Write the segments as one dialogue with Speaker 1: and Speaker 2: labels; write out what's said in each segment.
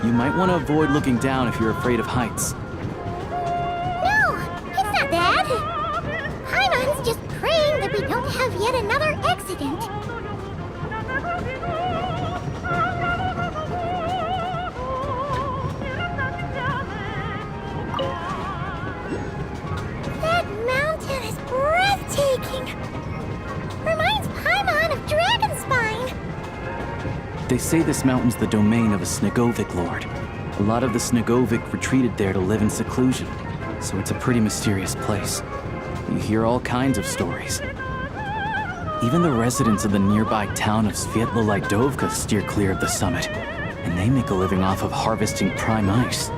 Speaker 1: You might want to avoid looking down if you're afraid of heights.
Speaker 2: No, it's not that. Paimon's just praying that we don't have yet another accident. That mountain is breathtaking. Reminds Paimon of Dragonspine.
Speaker 1: They say this mountain's the domain of a Snegovic lord. A lot of the Snegovic retreated there to live in seclusion, so it's a pretty mysterious place. You hear all kinds of stories. Even the residents of the nearby town of Svietlo-Lidovka steer clear of the summit, and they make a living off of harvesting prime ice.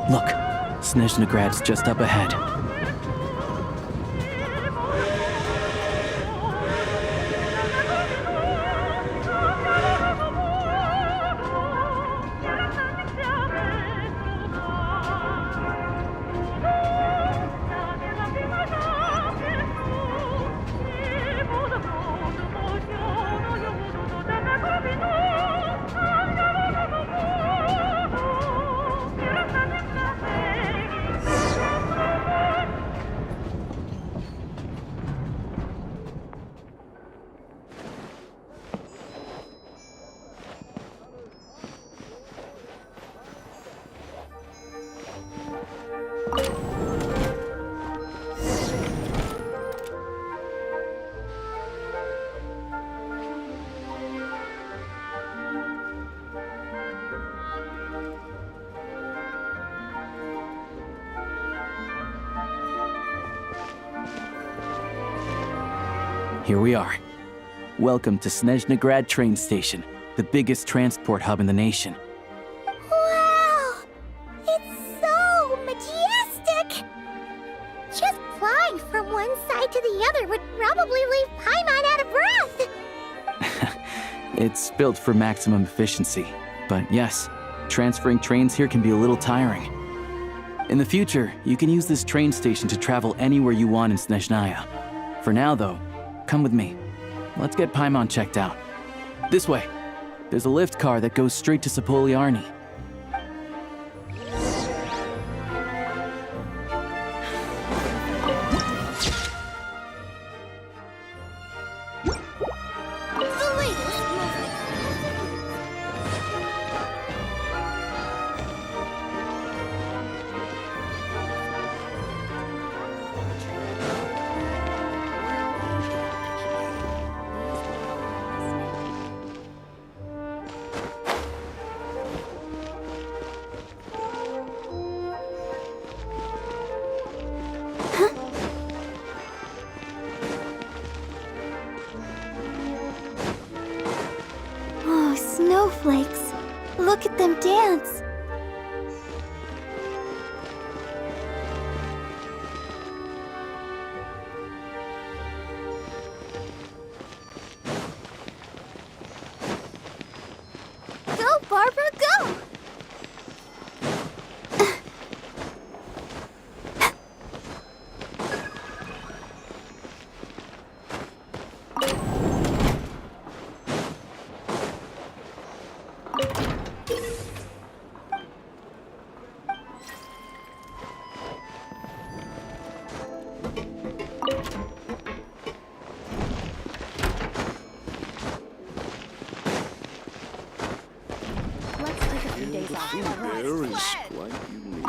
Speaker 1: Look, Snezhnograd's just up ahead. Here we are. Welcome to Snezhnograd train station, the biggest transport hub in the nation.
Speaker 2: Wow! It's so majestic! Just flying from one side to the other would probably leave Paimon out of breath!
Speaker 1: It's built for maximum efficiency, but yes, transferring trains here can be a little tiring. In the future, you can use this train station to travel anywhere you want in Snezhnaya. For now, though, come with me. Let's get Paimon checked out. This way. There's a lift car that goes straight to Sapoliarny.
Speaker 3: There is quite unique.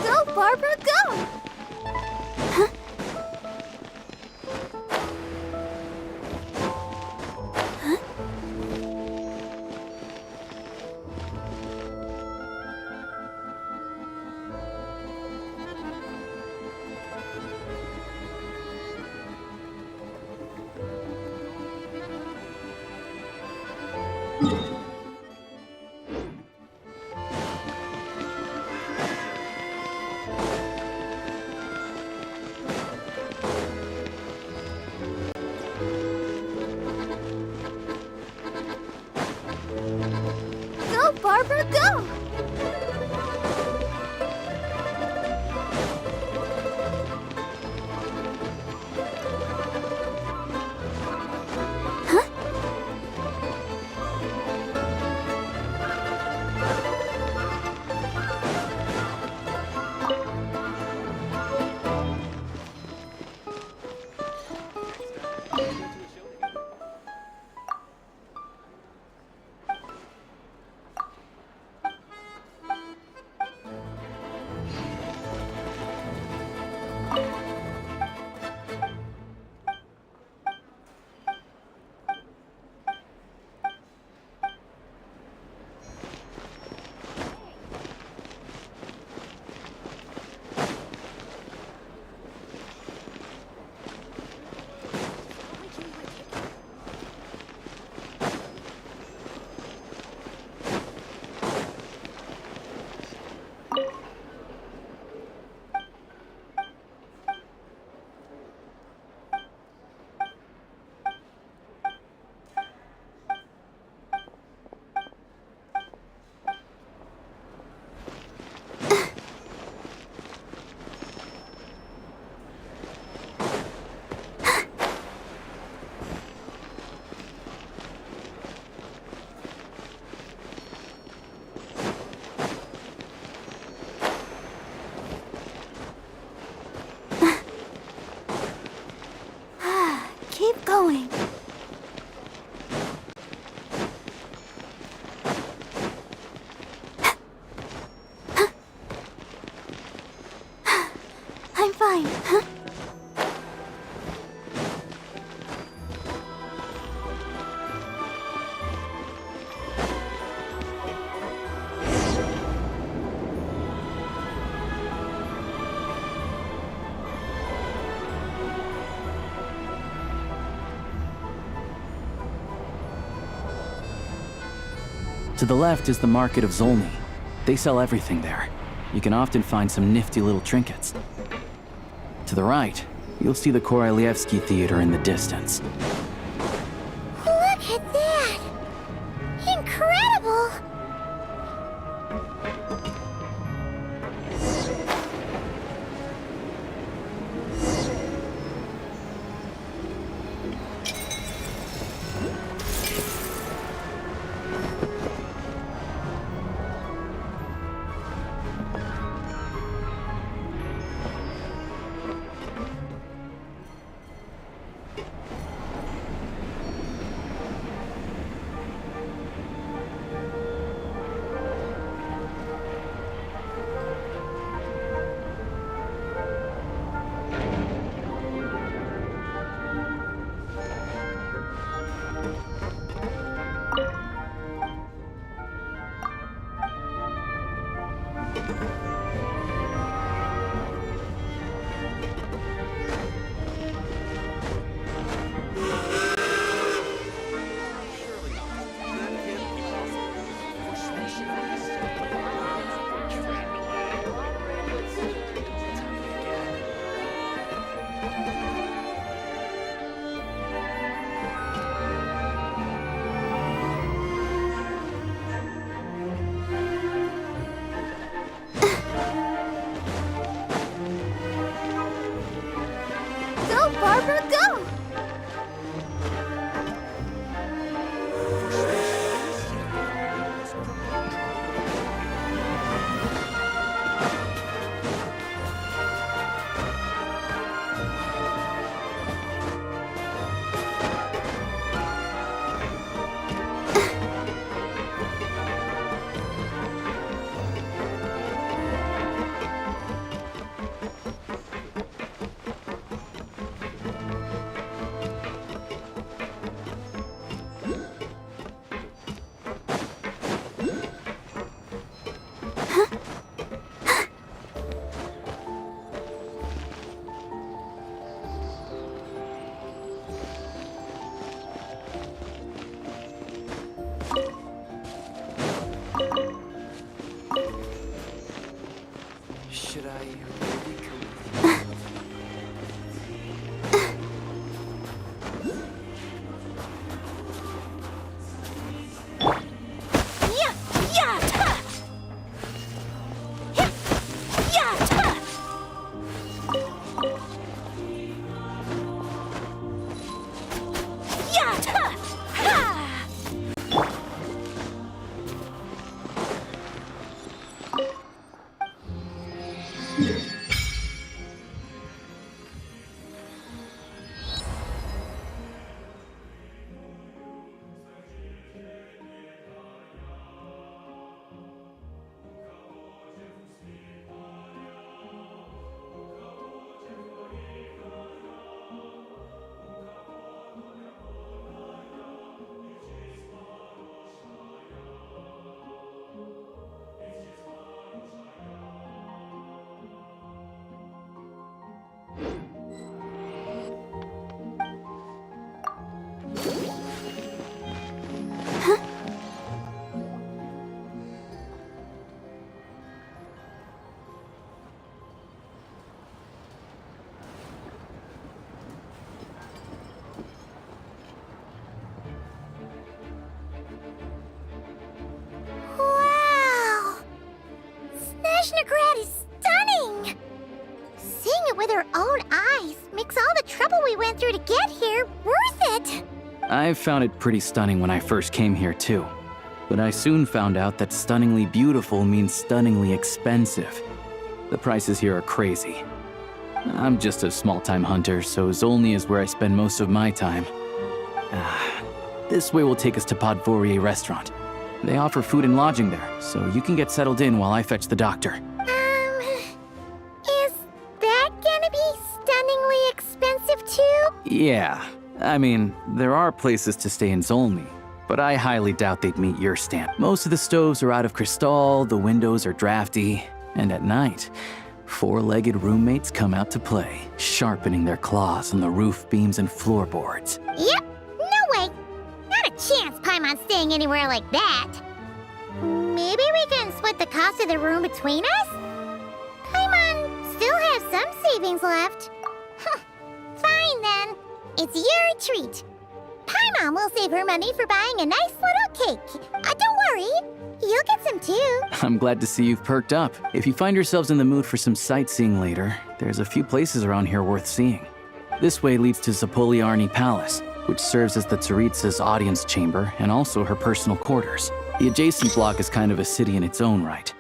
Speaker 2: Go, Barbara, go! Go, Barbara, go! Keep going. I'm fine.
Speaker 1: To the left is the Market of Zolny. They sell everything there. You can often find some nifty little trinkets. To the right, you'll see the Korolyevsky Theater in the distance.
Speaker 2: Look at that! Incredible!
Speaker 3: Should I really come?
Speaker 2: Wow! Snezhnograd is stunning! Seeing it with our own eyes makes all the trouble we went through to get here worth it!
Speaker 1: I found it pretty stunning when I first came here too. But I soon found out that stunningly beautiful means stunningly expensive. The prices here are crazy. I'm just a small-time hunter, so Zolny is where I spend most of my time. This way will take us to Podvorye restaurant. They offer food and lodging there, so you can get settled in while I fetch the doctor.
Speaker 2: Is that gonna be stunningly expensive too?
Speaker 1: Yeah, I mean, there are places to stay in Zolny, but I highly doubt they'd meet your standard. Most of the stoves are out of crystal, the windows are drafty, and at night, four-legged roommates come out to play, sharpening their claws on the roof beams and floorboards.
Speaker 2: Yep, no way! Not a chance Paimon's staying anywhere like that. Maybe we can split the cost of the room between us? Paimon still has some savings left. Fine then, it's your treat. Paimon will save her money for buying a nice little cake. Don't worry, you'll get some too.
Speaker 1: I'm glad to see you've perked up. If you find yourselves in the mood for some sightseeing later, there's a few places around here worth seeing. This way leads to Zapolyarny Palace, which serves as the Tsaritsa's audience chamber and also her personal quarters. The adjacent block is kind of a city in its own right.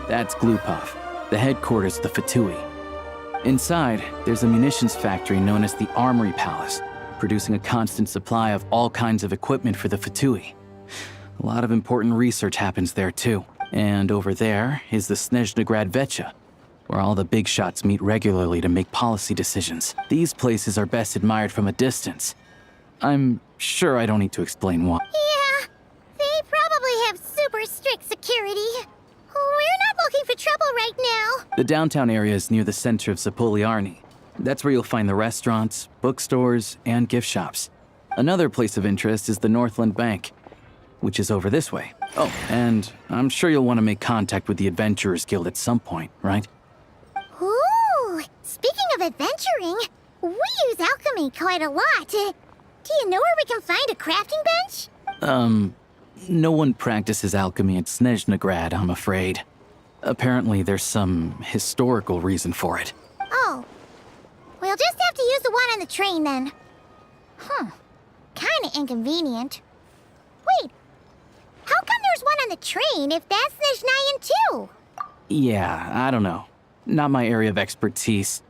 Speaker 1: That's Glupov, the headquarters of the Fatui. Inside, there's a munitions factory known as the Armory Palace, producing a constant supply of all kinds of equipment for the Fatui. A lot of important research happens there too. And over there is the Snezhnograd Vecha, where all the big shots meet regularly to make policy decisions. These places are best admired from a distance. I'm sure I don't need to explain why.
Speaker 2: Yeah, they probably have super strict security. We're not looking for trouble right now.
Speaker 1: The downtown area is near the center of Zapolyarny. That's where you'll find the restaurants, bookstores, and gift shops. Another place of interest is the Northland Bank, which is over this way. Oh, and I'm sure you'll want to make contact with the Adventurers Guild at some point, right?
Speaker 2: Ooh, speaking of adventuring, we use alchemy quite a lot. Do you know where we can find a crafting bench?
Speaker 1: No one practices alchemy at Snezhnograd, I'm afraid. Apparently there's some historical reason for it.
Speaker 2: Oh, we'll just have to use the one on the train then. Kinda inconvenient. Wait, how come there's one on the train if that's Snezhnayan too?
Speaker 1: Yeah, I don't know. Not my area of expertise.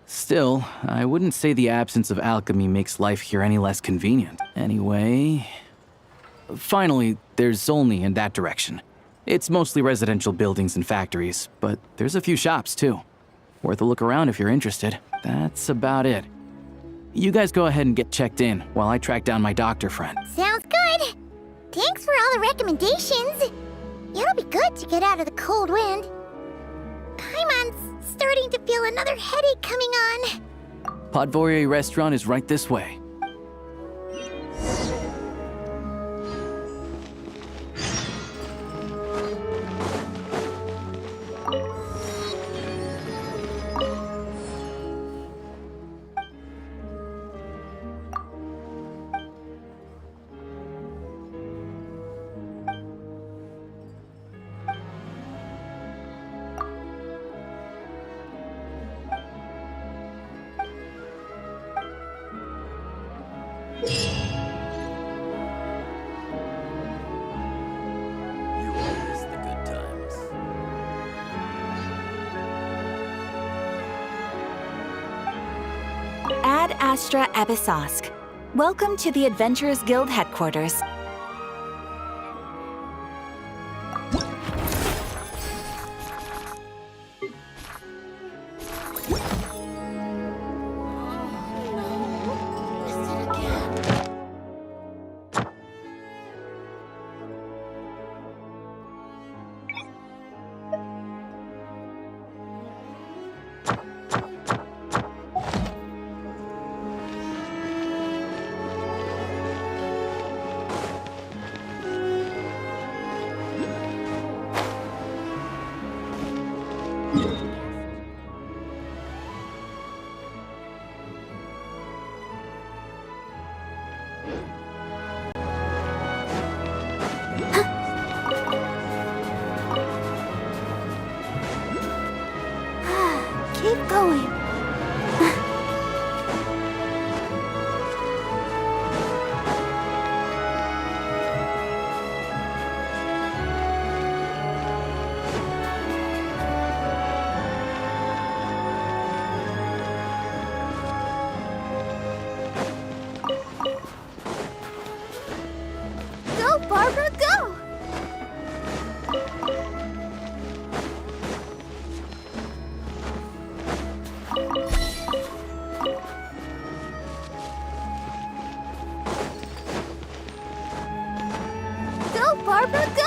Speaker 1: Still, I wouldn't say the absence of alchemy makes life here any less convenient. Anyway... Finally, there's Zolny in that direction. It's mostly residential buildings and factories, but there's a few shops too. Worth a look around if you're interested. That's about it. You guys go ahead and get checked in while I track down my doctor friend.
Speaker 2: Sounds good. Thanks for all the recommendations. It'll be good to get out of the cold wind. Paimon's starting to feel another headache coming on.
Speaker 1: Podvorye restaurant is right this way.
Speaker 4: Astra Abyssosque. Welcome to the Adventurers Guild headquarters.
Speaker 2: Keep going. Go, Barbara, go! Go, Barbara, go!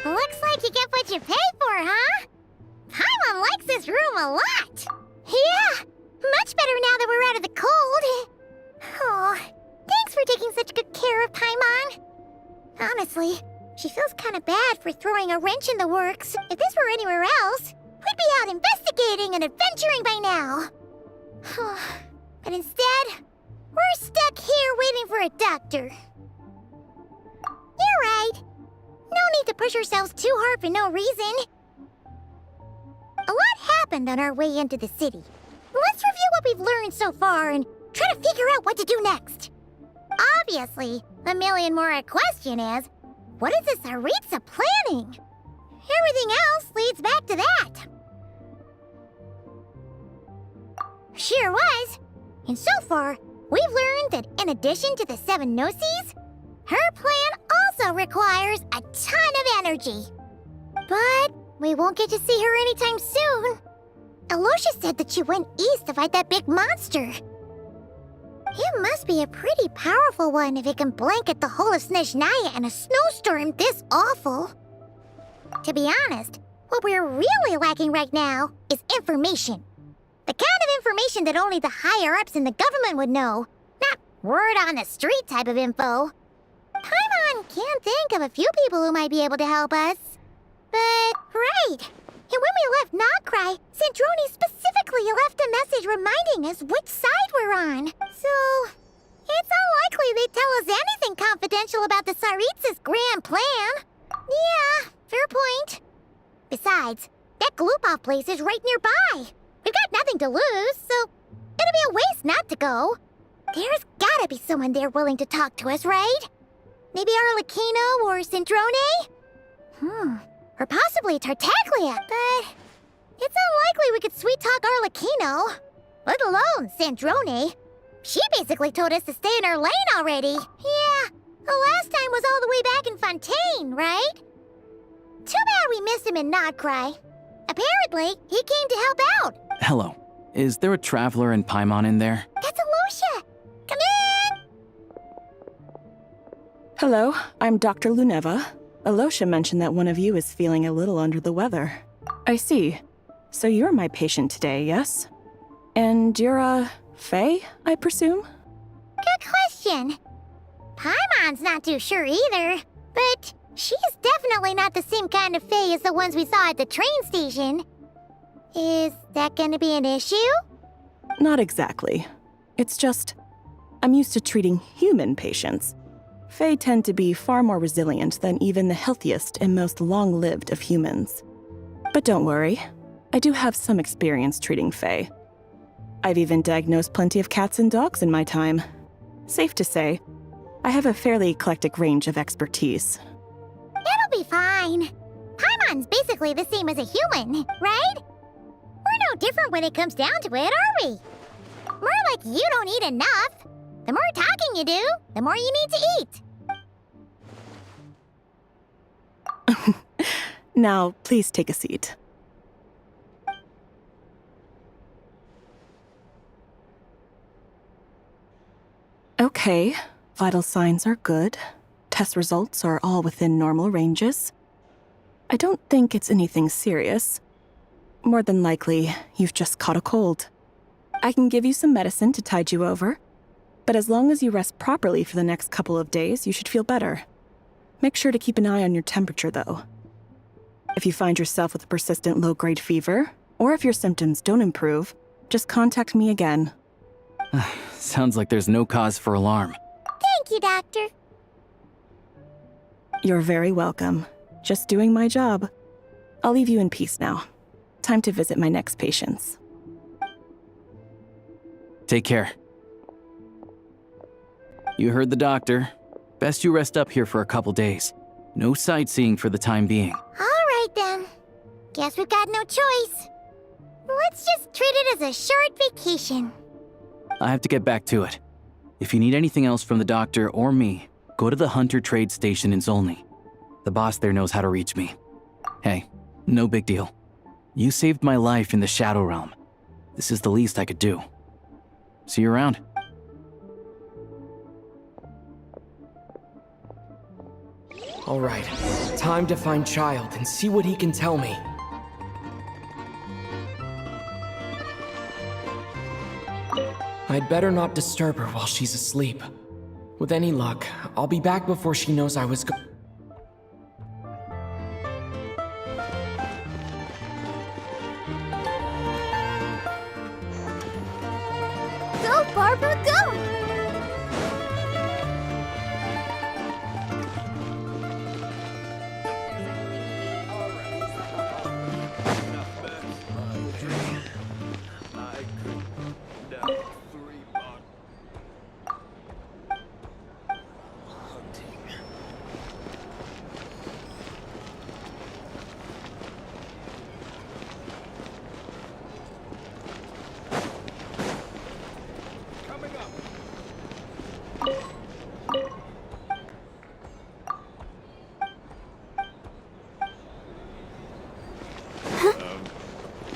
Speaker 2: Looks like you get what you pay for, huh? Paimon likes this room a lot. Yeah, much better now that we're out of the cold. Oh, thanks for taking such good care of Paimon. Honestly, she feels kind of bad for throwing a wrench in the works. If this were anywhere else, we'd be out investigating and adventuring by now. But instead, we're stuck here waiting for a doctor. You're right. No need to push ourselves too hard for no reason. A lot happened on our way into the city. Let's review what we've learned so far and try to figure out what to do next. Obviously, the million more question is, what is this Tsaritsa planning? Everything else leads back to that. Sure was. And so far, we've learned that in addition to the 7 Gnosis, her plan also requires a ton of energy. But we won't get to see her anytime soon. Aloysia said that she went east to fight that big monster. It must be a pretty powerful one if it can blanket the whole of Snezhnaya in a snowstorm this awful. To be honest, what we're really lacking right now is information. The kind of information that only the higher-ups in the government would know, not word on the street type of info. Paimon can think of a few people who might be able to help us. But, right. And when we left Nocry, Sandrone specifically left a message reminding us which side we're on. So, it's unlikely they'd tell us anything confidential about the Tsaritsa's grand plan. Yeah, fair point. Besides, that Glupov place is right nearby. We've got nothing to lose, so it'd be a waste not to go. There's gotta be someone there willing to talk to us, right? Maybe Arlecchino or Sandrone? Or possibly Tartaglia, but it's unlikely we could sweet-talk Arlecchino, let alone Sandrone. She basically told us to stay in her lane already. Yeah, the last time was all the way back in Fontaine, right? Too bad we missed him in Nocry. Apparently, he came to help out.
Speaker 1: Hello. Is there a traveler in Paimon in there?
Speaker 2: That's Alosha. Come in!
Speaker 5: Hello, I'm Dr. Luneva. Alosha mentioned that one of you is feeling a little under the weather. I see. So you're my patient today, yes? And you're Fae, I presume?
Speaker 2: Good question. Paimon's not too sure either, but she's definitely not the same kind of Fae as the ones we saw at the train station. Is that gonna be an issue?
Speaker 5: Not exactly. It's just, I'm used to treating human patients. Fae tend to be far more resilient than even the healthiest and most long-lived of humans. But don't worry, I do have some experience treating Fae. I've even diagnosed plenty of cats and dogs in my time. Safe to say, I have a fairly eclectic range of expertise.
Speaker 2: It'll be fine. Paimon's basically the same as a human, right? We're no different when it comes down to it, are we? More like you don't eat enough. The more talking you do, the more you need to eat.
Speaker 5: Now, please take a seat. Okay, vital signs are good. Test results are all within normal ranges. I don't think it's anything serious. More than likely, you've just caught a cold. I can give you some medicine to tide you over, but as long as you rest properly for the next couple of days, you should feel better. Make sure to keep an eye on your temperature, though. If you find yourself with a persistent low-grade fever, or if your symptoms don't improve, just contact me again.
Speaker 1: Sounds like there's no cause for alarm.
Speaker 2: Thank you, Doctor.
Speaker 5: You're very welcome. Just doing my job. I'll leave you in peace now. Time to visit my next patients.
Speaker 1: Take care. You heard the doctor. Best you rest up here for a couple days. No sightseeing for the time being.
Speaker 2: All right, then. Guess we've got no choice. Let's just treat it as a short vacation.
Speaker 1: I have to get back to it. If you need anything else from the doctor or me, go to the Hunter Trade Station in Zolny. The boss there knows how to reach me. Hey, no big deal. You saved my life in the Shadow Realm. This is the least I could do. See you around.
Speaker 3: All right, time to find Child and see what he can tell me. I'd better not disturb her while she's asleep. With any luck, I'll be back before she knows I was
Speaker 2: Go, Barbara, go!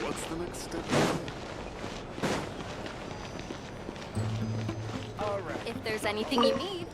Speaker 6: What's the next step?
Speaker 7: If there's anything you need.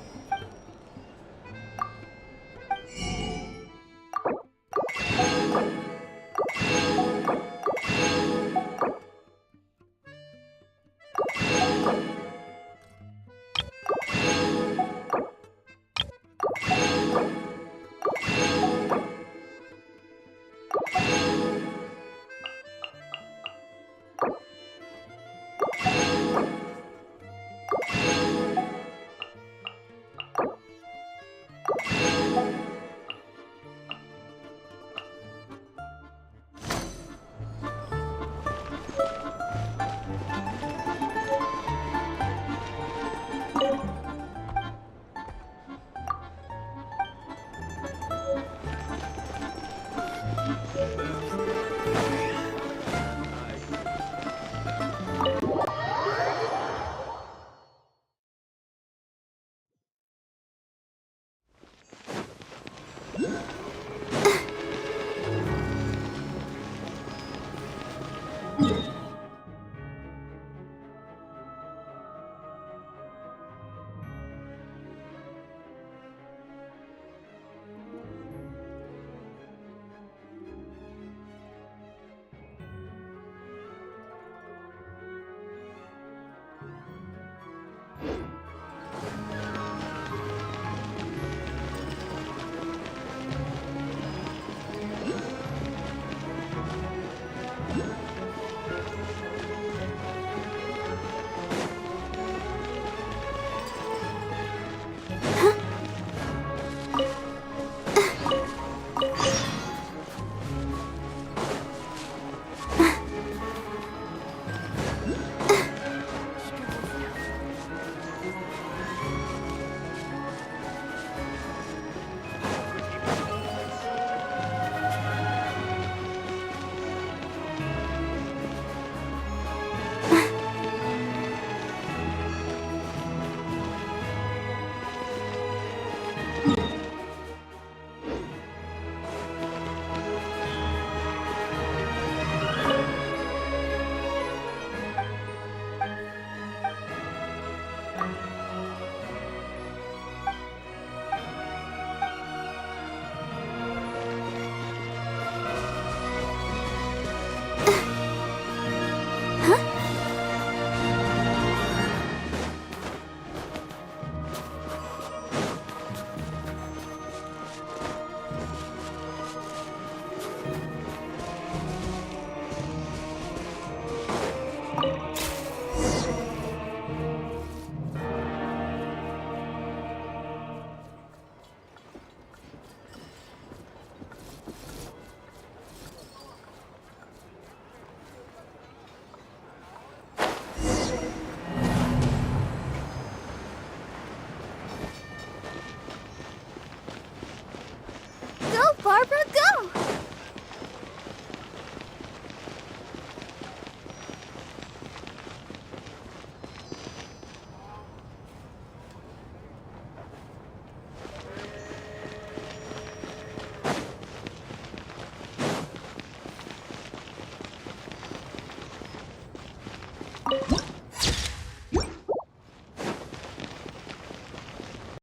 Speaker 2: Barbara